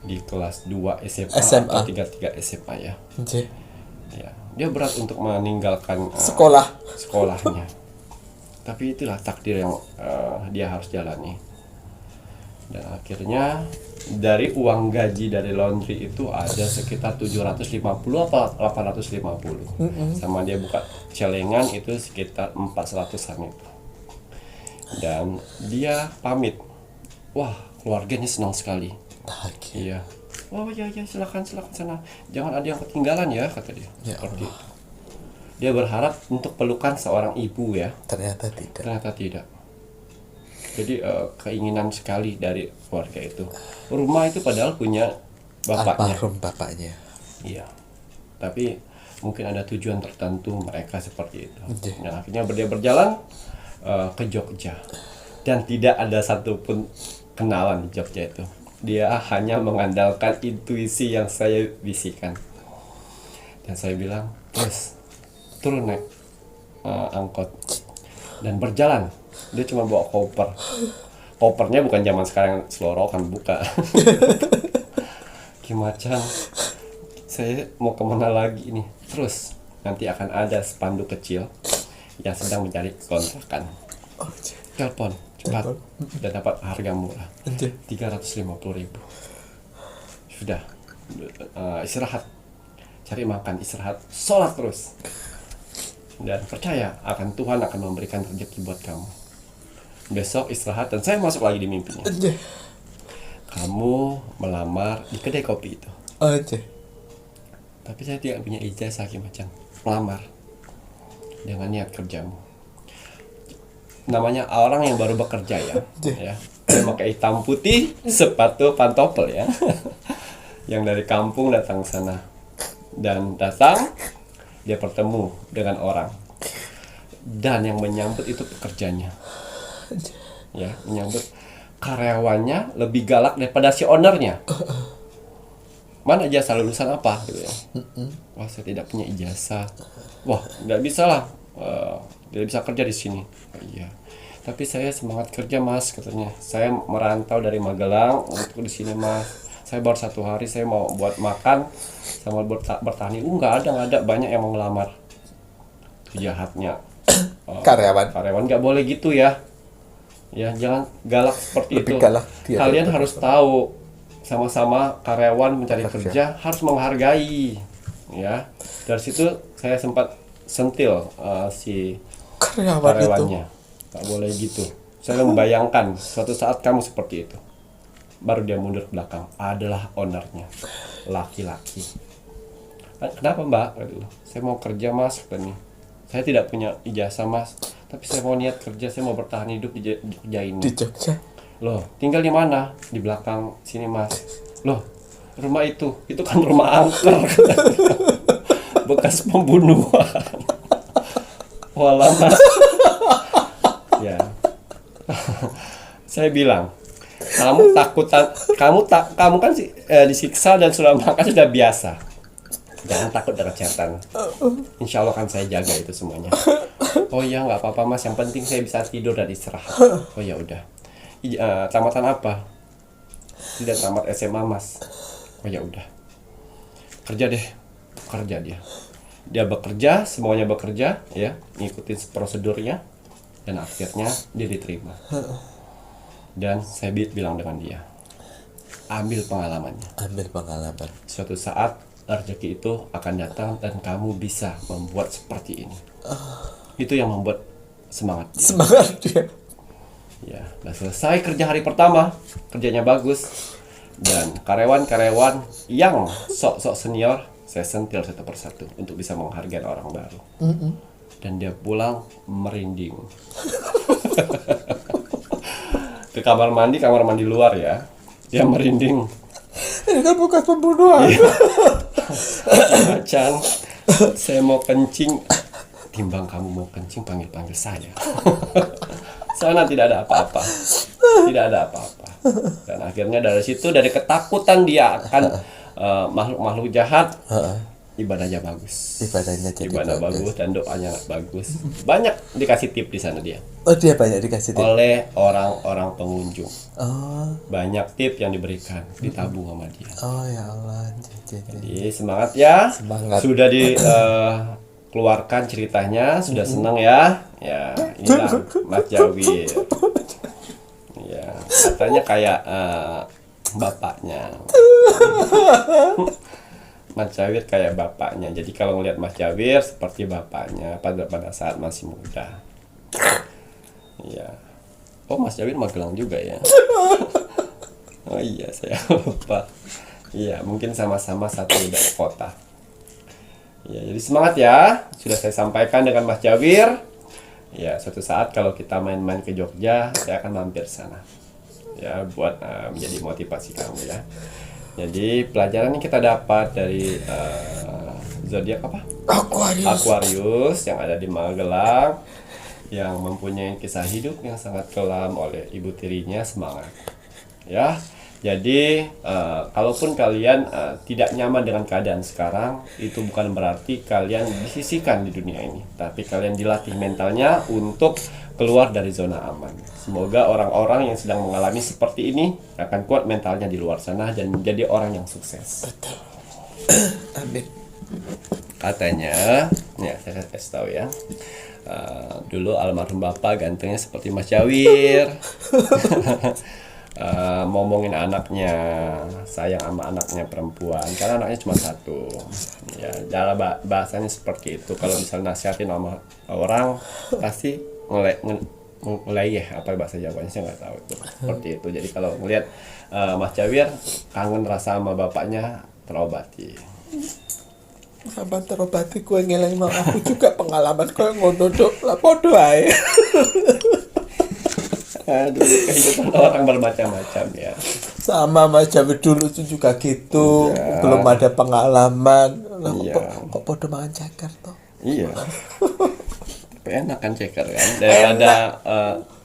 di kelas 2 SMA, SMA. atau 3 SMA ya. Oke. Ya, dia berat untuk meninggalkan sekolahnya. Tapi itulah takdir yang dia harus jalani. Dan akhirnya dari uang gaji dari laundry itu ada sekitar 750 apa 850. Sama dia buka celengan itu sekitar 400-an itu. Dan dia pamit. Wah, keluarganya senang sekali. Bahagia. Iya. Oh ya silakan sana. Jangan ada yang ketinggalan ya, kata dia. Ya Seperti itu. Dia berharap untuk pelukan seorang ibu ya. Ternyata tidak. Ternyata tidak. Jadi keinginan sekali dari keluarga itu. Rumah itu padahal punya bapaknya. Almarhum bapaknya. Iya. Tapi mungkin ada tujuan tertentu mereka seperti itu. Iya. Nah, akhirnya dia berjalan ke Jogja. Dan tidak ada satupun kenalan di Jogja itu. Dia hanya mengandalkan intuisi yang saya bisikan. Dan saya bilang, terus turun naik angkot dan berjalan. Dia cuma bawa kopernya bukan zaman sekarang selorokan, buka. Kimacan, saya mau kemana lagi nih? Terus nanti akan ada spanduk kecil yang sedang mencari kontrakan. Telepon cepat dan dapat harga murah, 350.000. Sudah, istirahat, cari makan, istirahat, sholat terus. Dan percaya akan Tuhan akan memberikan rezeki buat kamu. Besok istirahat dan saya masuk lagi di mimpinya. Kamu melamar di kedai kopi itu. Tapi saya tidak punya ijazah Kimacan. Melamar dengan niat kerjamu. Namanya orang yang baru bekerja ya. Ya. Dia pakai hitam putih, sepatu pantopel ya. Yang dari kampung datang ke sana. Dan datang dia bertemu dengan orang. Dan yang menyambut itu pekerjanya. Ya, menyambut karyawannya lebih galak daripada si ownernya. Mana jasa lulusan apa gitu ya. Wah, saya tidak punya ijazah. Wah, nggak bisa lah. Tidak bisa kerja di sini. Oh, iya. Tapi saya semangat kerja mas, katanya. Saya merantau dari Magelang untuk di sini mas. Saya baru 1 hari, saya mau buat makan sama bertani. Nggak ada banyak yang mau ngelamar. Jahatnya. Karyawan nggak boleh gitu ya. Ya jangan galak seperti Lebih itu. galak dia Kalian daripada harus tahu sama-sama karyawan mencari kerja harus menghargai. Ya dari situ saya sempat sentil si karyawannya. Nggak boleh gitu. Saya membayangkan suatu saat kamu seperti itu. Baru dia mundur ke belakang. Adalah ownernya, laki-laki. Kenapa mbak? Saya mau kerja mas, katanya. Saya tidak punya ijazah mas, tapi saya mau niat kerja, saya mau bertahan hidup di Jogja ini. Di Jogja. Loh, tinggal di mana? Di belakang sini mas. Loh, rumah itu kan rumah angker. Bekas pembunuhan. Walah mas. Ya. Saya bilang, kamu kan disiksa dan sudah makan sudah biasa. Jangan takut dengan setan. Insya Allah kan saya jaga itu semuanya. Oh ya nggak apa-apa mas, yang penting saya bisa tidur dan istirahat. Oh ya udah. Tamatan apa? Tidak tamat SMA mas. Oh ya udah. Kerja deh. Kerja dia. Dia bekerja, semuanya bekerja, ya, ngikutin prosedurnya, dan akhirnya dia diterima. Dan saya bilang dengan dia, ambil pengalamannya. Ambil pengalaman. Suatu saat rezeki itu akan datang dan kamu bisa membuat seperti ini. Itu yang membuat semangat dia. Semangat dia. Ya, dan selesai kerja hari pertama, kerjanya bagus. Dan karyawan-karyawan yang sok-sok senior, saya sentil satu persatu untuk bisa menghargai orang baru. Dan dia pulang merinding. Ke kamar mandi luar ya. Dia merinding. Ini kan bekas pembunuhan. Macan, saya mau kencing. Timbang kamu mau kencing, panggil saya. Sana tidak ada apa-apa. Tidak ada apa-apa. Dan akhirnya dari situ, dari ketakutan dia akan makhluk-makhluk jahat, ibadahnya bagus. Ibadah bagus dan doanya bagus. Banyak dikasih tip di sana dia. Oh, dia banyak dikasih tip Oleh orang-orang pengunjung. Oh. Banyak tip yang diberikan, ditabung sama dia. Oh ya Allah. Jadi semangat ya. Semangat. Sudah dikeluarkan ceritanya, sudah senang ya. Ya, inilah Mas Jawi. Ya. Katanya kayak bapaknya. Mas Jawir kayak bapaknya. Jadi kalau ngelihat Mas Jawir seperti bapaknya pada saat masih muda. Iya. Oh, Mas Jawir Magelang juga ya. Oh iya, saya lupa. Iya, mungkin sama-sama satu kota. Ya, jadi semangat ya. Sudah saya sampaikan dengan Mas Jawir. Ya, suatu saat kalau kita main-main ke Jogja, saya akan mampir sana. Ya, buat menjadi motivasi kamu ya. Jadi pelajaran yang kita dapat dari zodiak apa? Aquarius yang ada di Magelang, yang mempunyai kisah hidup yang sangat kelam oleh ibu tirinya. Semangat ya. Jadi kalaupun kalian tidak nyaman dengan keadaan sekarang, itu bukan berarti kalian disisihkan di dunia ini, tapi kalian dilatih mentalnya untuk keluar dari zona aman. Semoga orang-orang yang sedang mengalami seperti ini akan kuat mentalnya di luar sana dan menjadi orang yang sukses. Betul. Amin. Katanya, ya saya kasih tahu ya. Dulu almarhum bapak gantengnya seperti Mas Jawir. Ngomongin anaknya, sayang sama anaknya perempuan karena anaknya cuma satu. Ya, dalam bahasanya seperti itu. Kalau misalnya nasihatin sama orang pasti mulai ya, apa bahasa Jawanya saya nggak tahu itu. Seperti itu. Jadi kalau ngelihat Mas Jawir kangen rasa sama bapaknya, terobati. Sampai terobati kue ngeleng mau aku juga pengalaman kue ngono dok lah podo ae. Aduh, kehidupan orang bermacam-macam ya. Sama Mas Jawir dulu tuh juga gitu, Iya. belum ada pengalaman. Lah, Iya. kok podo mangan ceker toh? Iya. Tapi enak kan ceker kan daripada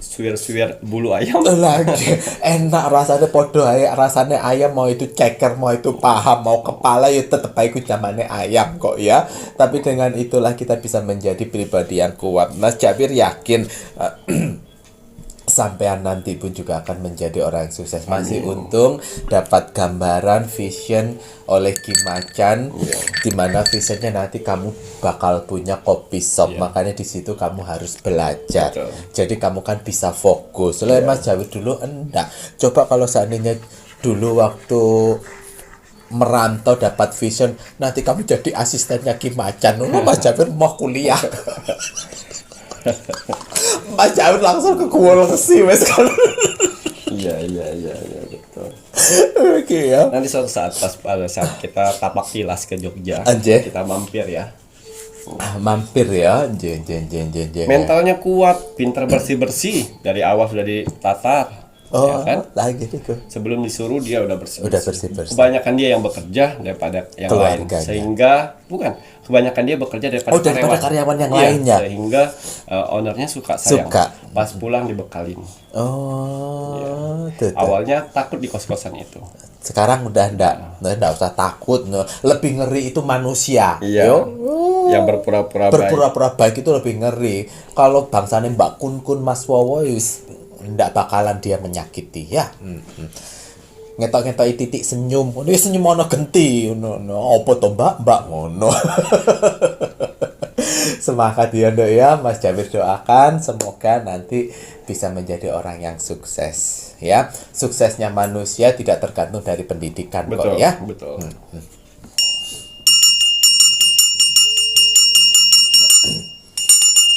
suwir-suwir bulu ayam. Lagi enak rasanya podo ae, rasanya ayam mau itu ceker, mau itu paha, mau kepala ya tetep ae ku jamane ayam kok ya. Tapi dengan itulah kita bisa menjadi pribadi yang kuat. Mas Jawir yakin sampean nanti pun juga akan menjadi orang yang sukses. Masih untung dapat gambaran vision oleh Ki Macan, di mana visionnya nanti kamu bakal punya kopi shop. Makanya di situ kamu harus belajar. Betul. Jadi kamu kan bisa fokus. Soalnya Mas Jawir dulu enggak. Coba kalau seandainya dulu waktu merantau dapat vision, nanti kamu jadi asistennya Ki Macan. Mas Jawir mau kuliah. Mas Jawir langsung ke Kulesi wes kan. Iya betul. Oke ya. Nanti suatu saat pada saat kita tapak tilas ke Jogja, Anjay. kita mampir ya. Mampir ya. Jen. Mentalnya kuat, pintar bersih-bersih, dari awal sudah ditatar. Oh, Ya kan? lagi gitu. Sebelum disuruh dia udah bersih. Udah bersih-bersih. Kebanyakan dia yang bekerja daripada yang lain. Keluarganya. Sehingga kebanyakan dia bekerja daripada daripada karyawan yang Iya, lainnya. Sehingga ownernya suka sayang. Suka. Pas pulang dibekalin. Oh, tuh. Awalnya takut di kos-kosan itu. Sekarang udah enggak usah takut. Lebih ngeri itu manusia. Iya. Yo. Yang berpura-pura baik. Berpura-pura baik itu lebih ngeri. Kalau bangsane Mbak Kun Mas Wowo ndak bakalan dia menyakiti ya. Ngetok-ngetoki titik senyum. Ngono ya senyum ono genti ngono. Apa to Mbak ngono. Semangat ya Dok ya. Mas Jawir doakan semoga nanti bisa menjadi orang yang sukses ya. Suksesnya manusia tidak tergantung dari pendidikan Betul, kok ya. betul.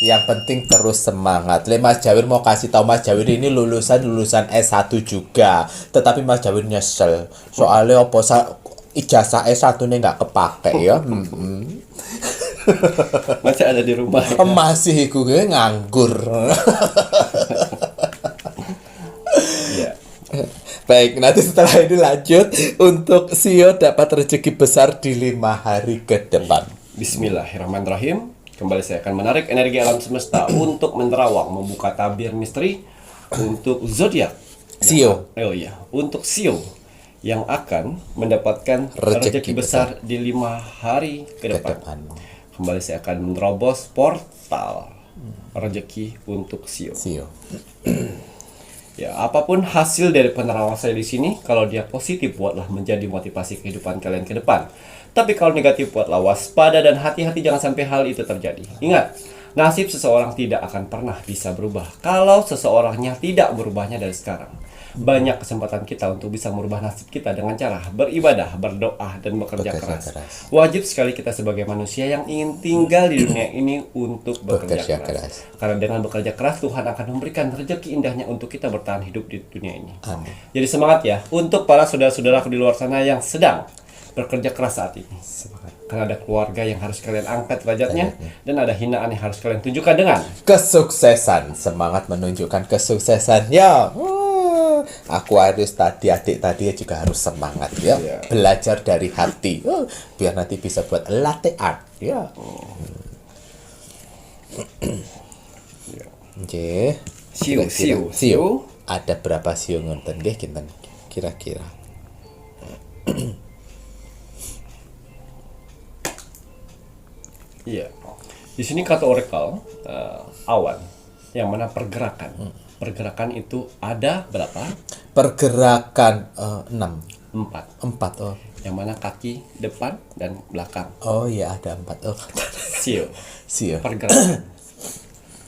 Yang penting terus semangat. Mas Jawir mau kasih tahu Mas Jawir ini lulusan S1 juga. Tetapi Mas Jawir nyesel. Soalnya ijazah S1-nya nggak kepake ya. Masih ada di rumah. Ya? Masih gue nganggur. Iya. Baik, nanti setelah ini lanjut untuk Sio dapat rezeki besar di 5 hari ke depan. Bismillahirrahmanirrahim. Kembali saya akan menarik energi alam semesta untuk menerawang, membuka tabir misteri untuk zodiak Sio. Oh iya, untuk Sio yang akan mendapatkan rezeki besar di 5 hari ke depan. Kembali saya akan menerobos portal rezeki untuk Sio. Ya, apapun hasil dari penerawangan saya di sini, kalau dia positif buatlah menjadi motivasi kehidupan kalian ke depan. Tapi kalau negatif buatlah waspada dan hati-hati jangan sampai hal itu terjadi. Ingat, nasib seseorang tidak akan pernah bisa berubah kalau seseorangnya tidak berubahnya dari sekarang. Banyak kesempatan kita untuk bisa merubah nasib kita dengan cara beribadah, berdoa, dan bekerja keras. Wajib sekali kita sebagai manusia yang ingin tinggal di dunia ini untuk bekerja keras. Karena dengan bekerja keras Tuhan akan memberikan rezeki indahnya untuk kita bertahan hidup di dunia ini. Amin. Jadi semangat ya untuk para saudara-saudaraku di luar sana yang sedang bekerja keras saat ini. Semangat. Karena ada keluarga yang harus kalian angkat derajatnya dan ada hinaan yang harus kalian tunjukkan dengan Kesuksesan. Semangat menunjukkan kesuksesannya. Aku harus tadi, adik tadi juga harus semangat ya. Iya. Belajar dari hati. Biar nanti bisa buat latte art ya. Nggih. Siu. Ada berapa siu ngonten nggih kinten kira-kira? Iya. Di sini kata oracle awan yang mana pergerakan. Pergerakan itu ada berapa? Pergerakan 6. 4. Oh. Yang mana kaki depan dan belakang. Oh iya ada 4. Oh. Siu. Siu. Pergerakan.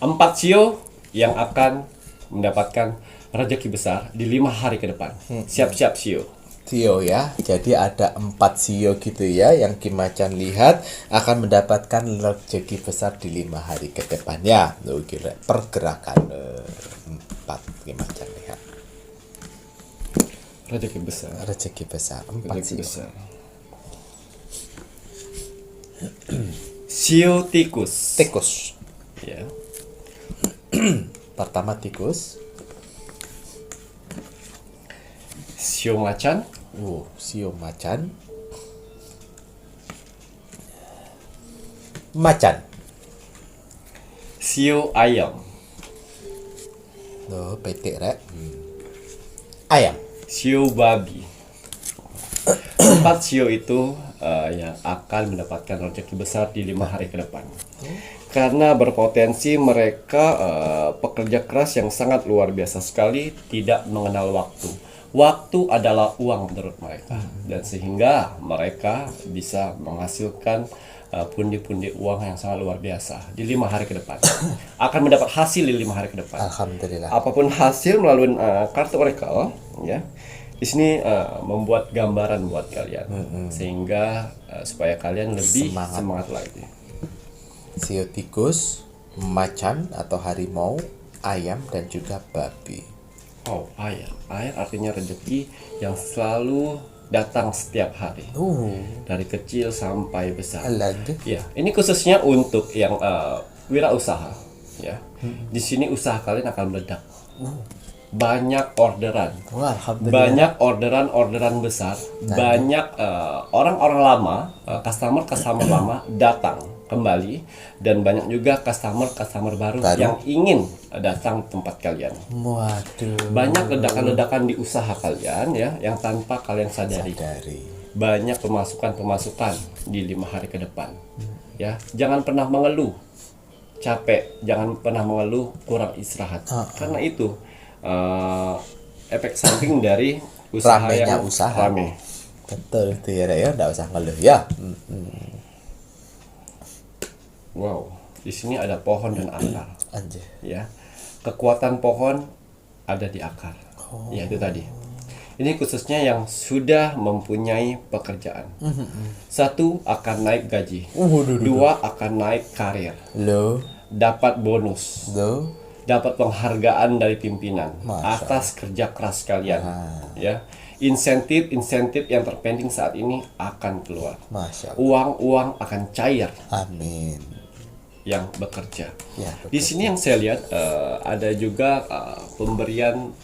4 siu yang akan mendapatkan rezeki besar di 5 hari ke depan. Siap-siap siu. Sio ya, jadi ada 4 sio gitu ya yang Kimacan lihat akan mendapatkan rezeki besar di 5 hari ke depannya. Loh, kira pergerakan 4 Kimacan lihat. Rezeki besar. Rezeki besar 4 Rezeki sio. besar. Siu tikus. Tikus. Ya. Pertama tikus. Siu macan. Sio macan. Macan. Siu ayam. Loh, petik rek. Ayam. Siu babi. 4 siu itu yang akan mendapatkan rezeki besar di 5 hari ke depan. Karena berpotensi mereka pekerja keras yang sangat luar biasa sekali, tidak mengenal waktu. Waktu adalah uang menurut mereka, dan sehingga mereka bisa menghasilkan pundi-pundi uang yang sangat luar biasa di 5 hari ke depan. Akan mendapat hasil di 5 hari ke depan. Alhamdulillah. Apapun hasil melalui kartu oracle, ya. Di sini membuat gambaran buat kalian, sehingga supaya kalian lebih semangat lagi. Sio tikus, macan atau harimau, ayam dan juga babi. Oh, air. Air artinya rezeki yang selalu datang setiap hari. Dari kecil sampai besar. Alange. Ya, ini khususnya untuk yang wirausaha, ya. Di sini usaha kalian akan meledak. Banyak orderan. Wah, alhamdulillah. Banyak orderan besar. Banyak orang-orang lama, customer lama datang kembali, dan banyak juga customer baru yang ingin datang ke tempat kalian. Waduh. Banyak ledakan-ledakan di usaha kalian ya yang tanpa kalian sadari. Banyak pemasukan di 5 hari ke depan. Ya, jangan pernah mengeluh capek, jangan pernah mengeluh kurang istirahat. Karena itu efek samping dari usaha Ramenya yang usaha. rame. Betul itu ya, enggak usah ngeluh ya. Wow, di sini ada pohon dan akar. Anjir. Ya, kekuatan pohon ada di akar. Ya itu tadi. Ini khususnya yang sudah mempunyai pekerjaan. 1 akan naik gaji. 2 akan naik karir. Dapat bonus. Dapat penghargaan dari pimpinan atas kerja keras kalian. Ya, insentif yang terpending saat ini akan keluar. Uang akan cair. Amin. Yang bekerja. Ya, di sini yang saya lihat ada juga pemberian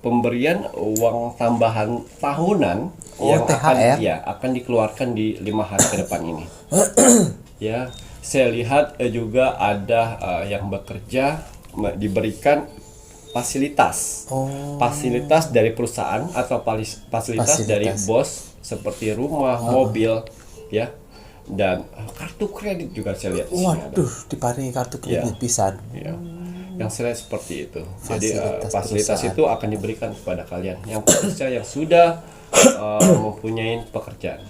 pemberian uang tambahan tahunan yang akan dikeluarkan di 5 hari ke depan ini. Ya, saya lihat juga ada yang bekerja diberikan fasilitas. Fasilitas dari perusahaan atau fasilitas dari bos seperti rumah, mobil, ya. Dan kartu kredit juga saya lihat. Waduh, diparingi kartu kredit pisan. Ya. Yang saya lihat seperti itu. Jadi fasilitas itu akan diberikan kepada kalian yang pekerja yang sudah mempunyai pekerjaan.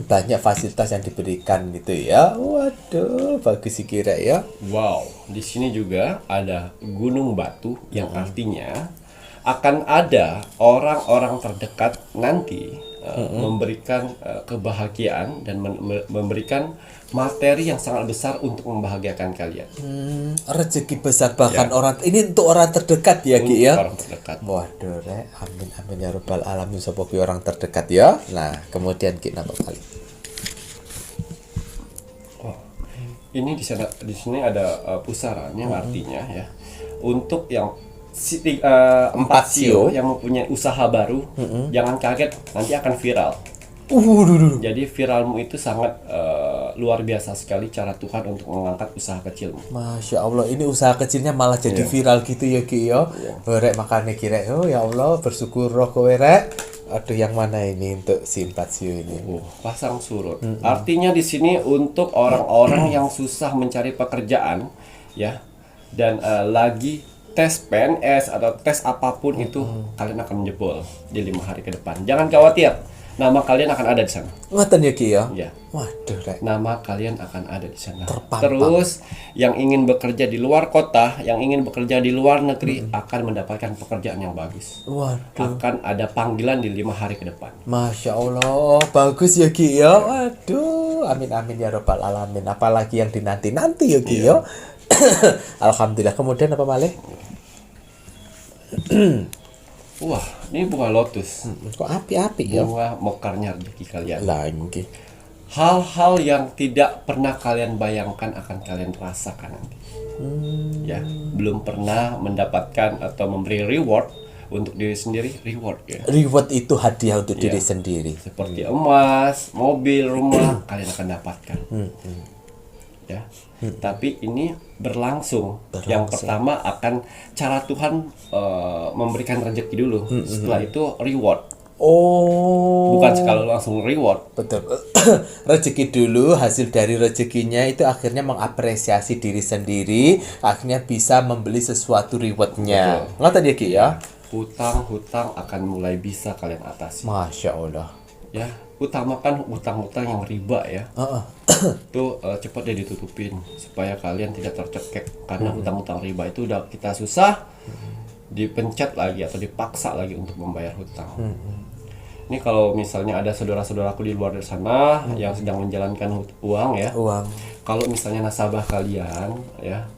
Banyak fasilitas yang diberikan gitu ya. Waduh, bagus sih kira ya. Wow, di sini juga ada gunung batu yang artinya akan ada orang-orang terdekat nanti memberikan kebahagiaan dan memberikan materi yang sangat besar untuk membahagiakan kalian. Rezeki besar bahkan orang ini untuk orang terdekat ya Ki ya. Orang terdekat. Waduh, Rek. Amin amin ya rabbal alamin sapa kuwi orang terdekat ya. Nah, kemudian Ki napa kali? Oh, ini di sini ada pusaran yang artinya ya untuk yang empat sio yang mempunyai usaha baru, jangan kaget nanti akan viral. Jadi viralmu itu sangat luar biasa sekali cara Tuhan untuk mengangkat usaha kecilmu. Masya Allah, ini usaha kecilnya malah jadi viral gitu ya Ki ya. Rek makanya kira, oh ya Allah bersyukur roh kowe Rek. Aduh, yang mana ini untuk si empat sio ini? Pasang surut. Artinya di sini untuk orang-orang yang susah mencari pekerjaan, ya, dan lagi tes PNS atau tes apapun itu kalian akan jebol di 5 hari ke depan. Jangan khawatir, nama kalian akan ada di sana. Ngoten ya Ki ya. Ya. Waduh, Rek. Nama kalian akan ada di sana. Terpampang. Terus yang ingin bekerja di luar kota, yang ingin bekerja di luar negeri akan mendapatkan pekerjaan yang bagus. Waduh. Akan ada panggilan di 5 hari ke depan. Masya Allah, bagus ya Ki ya. Waduh, amin amin ya rabbal alamin. Apalagi yang dinanti-nanti ya Ki ya. Alhamdulillah. Kemudian apa malih? Wah, ini bunga lotus. Kok api-api ya? Bunga mekarnya rezeki kalian. Lagi. Hal-hal yang tidak pernah kalian bayangkan akan kalian rasakan nanti. Ya, belum pernah mendapatkan atau memberi reward untuk diri sendiri, reward ya. Reward itu hadiah untuk diri sendiri. Seperti emas, mobil, rumah kalian akan dapatkan. Ya. Tapi ini berlangsung. Yang pertama akan cara Tuhan memberikan rezeki dulu. Setelah itu reward. Oh. Bukan sekali langsung reward. Betul. Rezeki dulu, hasil dari rezekinya itu akhirnya mengapresiasi diri sendiri, akhirnya bisa membeli sesuatu rewardnya. Ngoten ya Ki ya? Hutang-hutang akan mulai bisa kalian atasi. Masya Allah. Ya, utamakan hutang-hutang yang riba ya. Itu cepat deh ditutupin supaya kalian tidak tercekek karena hutang-hutang riba itu udah kita susah dipencet lagi atau dipaksa lagi untuk membayar hutang. Ini kalau misalnya ada saudara-saudaraku di luar sana yang sedang menjalankan uang ya. Uang. Kalau misalnya nasabah kalian ya,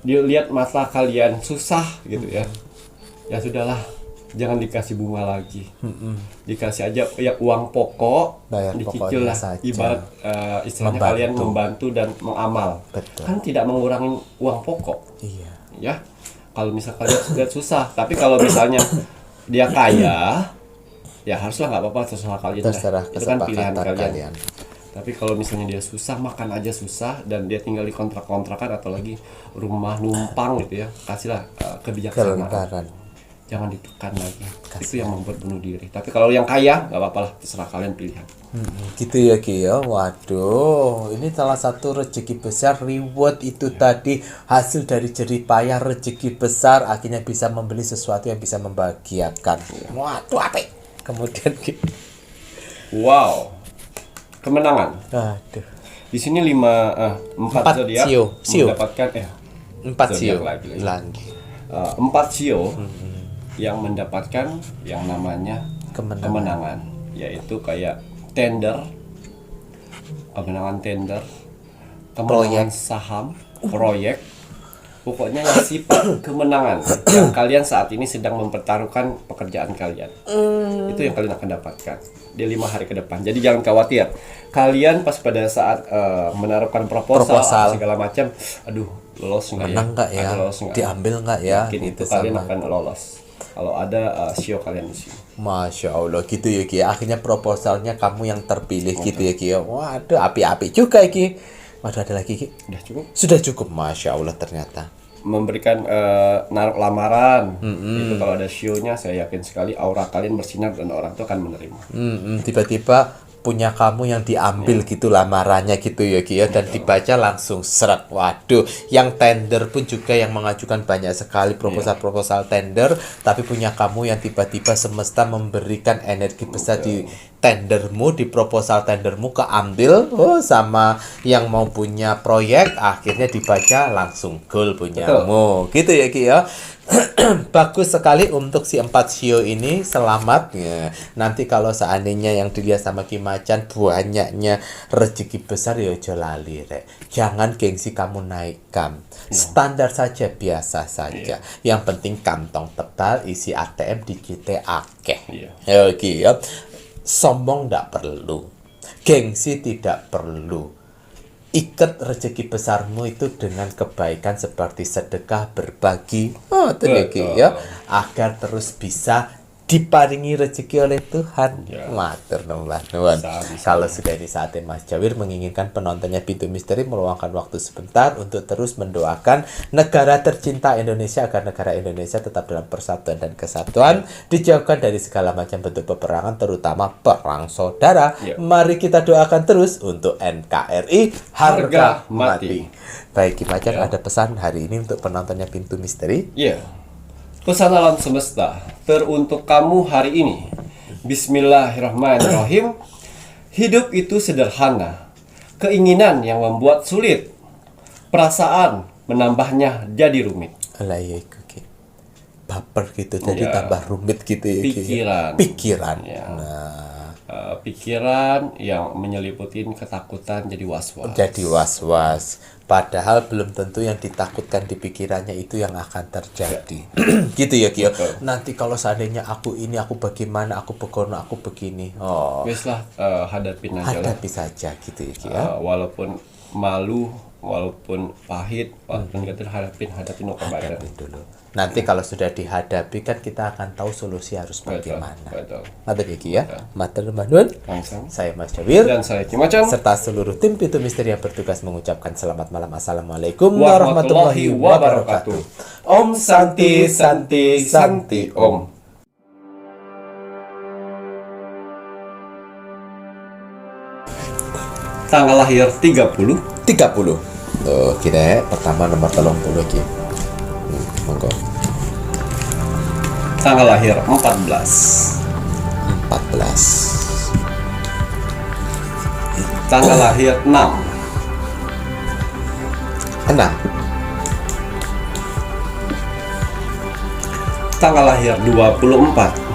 dilihat mata kalian susah gitu ya. Ya sudahlah, jangan dikasih bunga lagi. Dikasih aja ya uang pokok, Bayar dicicil pokoknya lah. saja. Ibarat istilahnya Membantu. kalian membantu dan mengamal. Betul. Kan tidak mengurangi uang pokok. Iya. Ya. Kalau misalnya kalian sudah susah, tapi kalau misalnya dia kaya, ya haruslah nggak apa-apa terserah kalian. Terserah Itu kan pilihan kesepakatan kalian. kalian. Tapi kalau misalnya dia susah, makan aja susah dan dia tinggal di kontrak-kontrakan atau lagi rumah numpang gitu ya, kasihlah kebijaksanaan. Kelonggaran. Jangan ditekan lagi. Itu yang membuat bunuh diri. Tapi kalau yang kaya, nggak apa-apa lah, terserah kalian pilihan. Gitu ya Ki ya. Waduh, ini salah satu rezeki besar, reward itu tadi hasil dari jerih payah, rezeki besar akhirnya bisa membeli sesuatu yang bisa membahagiakan. Waduh, apik. Kemudian Ki. Wow, kemenangan. Aduh. Di sini 4 Empat zodiak sio. mendapatkan 4 zodiak sio lagi. lagi. 4 sio yang mendapatkan yang namanya Kemenangan. yaitu kayak kemenangan tender, kemenangan saham, proyek, pokoknya yang sifat kemenangan yang kalian saat ini sedang mempertaruhkan pekerjaan kalian. Itu yang kalian akan dapatkan di 5 hari ke depan. Jadi jangan khawatir. Kalian pas pada saat menaruhkan proposal. Segala macam, aduh lolos nggak ya? Menang nggak ya? Aduh, lolos nggak? Diambil nggak ya? Mungkin Gitu itu kalian sama. akan lolos. Kalau ada sio kalian di sini. Masya Allah gitu ya Ki. Akhirnya proposalnya kamu yang terpilih gitu ya Ki. Waduh, api-api juga ya Ki. Waduh, ada lagi Ki. Udah cukup? Sudah cukup, Masya Allah ternyata. Memberikan naruh lamaran. Itu kalau ada sionya saya yakin sekali aura kalian bersinar dan orang itu akan menerima. Tiba-tiba punya kamu yang diambil gitu lamarannya gitu ya Ki ya, dan dibaca langsung seret. Waduh, yang tender pun juga yang mengajukan banyak sekali proposal tender, tapi punya kamu yang tiba-tiba semesta memberikan energi besar di tendermu, di proposal tendermu keambil sama yang mau punya proyek, akhirnya dibaca langsung goal punyamu. Gitu ya Ki ya. Bagus sekali untuk si 4 sio ini, selamat ya. Nanti kalau seandainya yang dilihat sama Ki Macan banyaknya rezeki besar ya aja lali rek. Jangan gengsi kamu naikkan. Standar saja, biasa saja. Yang penting kantong tebal, isi ATM dikit akeh. Ya Ki ya. Sombong tidak perlu. Gengsi tidak perlu. Ikat rezeki besarmu itu dengan kebaikan seperti sedekah, berbagi, ya, agar terus bisa diparingi rezeki oleh Tuhan. Matur nuwun. Kalau sudah ini saatnya Mas Jawir menginginkan penontonnya Pintu Misteri meluangkan waktu sebentar untuk terus mendoakan negara tercinta Indonesia agar negara Indonesia tetap dalam persatuan dan kesatuan, dijauhkan dari segala macam bentuk peperangan, terutama perang saudara. Mari kita doakan terus untuk NKRI harga mati. Baik Ki Macan, ada pesan hari ini untuk penontonnya Pintu Misteri? Pesan alam semesta teruntuk kamu hari ini. Bismillahirrahmanirrahim. Hidup itu sederhana. Keinginan yang membuat sulit. Perasaan menambahnya jadi rumit. Alah ya itu Ki. Baper gitu jadi tambah rumit gitu ya Ki. Pikiran. Pikiran yang menyeliputin ketakutan jadi was-was. Padahal belum tentu yang ditakutkan di pikirannya itu yang akan terjadi. Gitu ya Ki. Nanti kalau seandainya aku ini, aku bagaimana, aku begono, aku begini. Wes lah, hadapin aja lah. Hadapi saja gitu ya Ki. Walaupun malu, walaupun pahit, walaupun kita hadapin hadapin dulu. Nanti kalau sudah dihadapi kan kita akan tahu solusi harus bagaimana. Matur ya Ki ya. Matur nuwun. Saya Mas Jawir dan saya Ki Macan serta seluruh tim Pintu Misteri yang bertugas mengucapkan selamat malam. Assalamualaikum warahmatullahi wabarakatuh. Om Santi Santi Santi Om. Tanggal lahir 30. Tuh kita pertama nomor 30 Ki. Monggo. Tanggal lahir 14. Tanggal lahir 6. Tanggal lahir 24.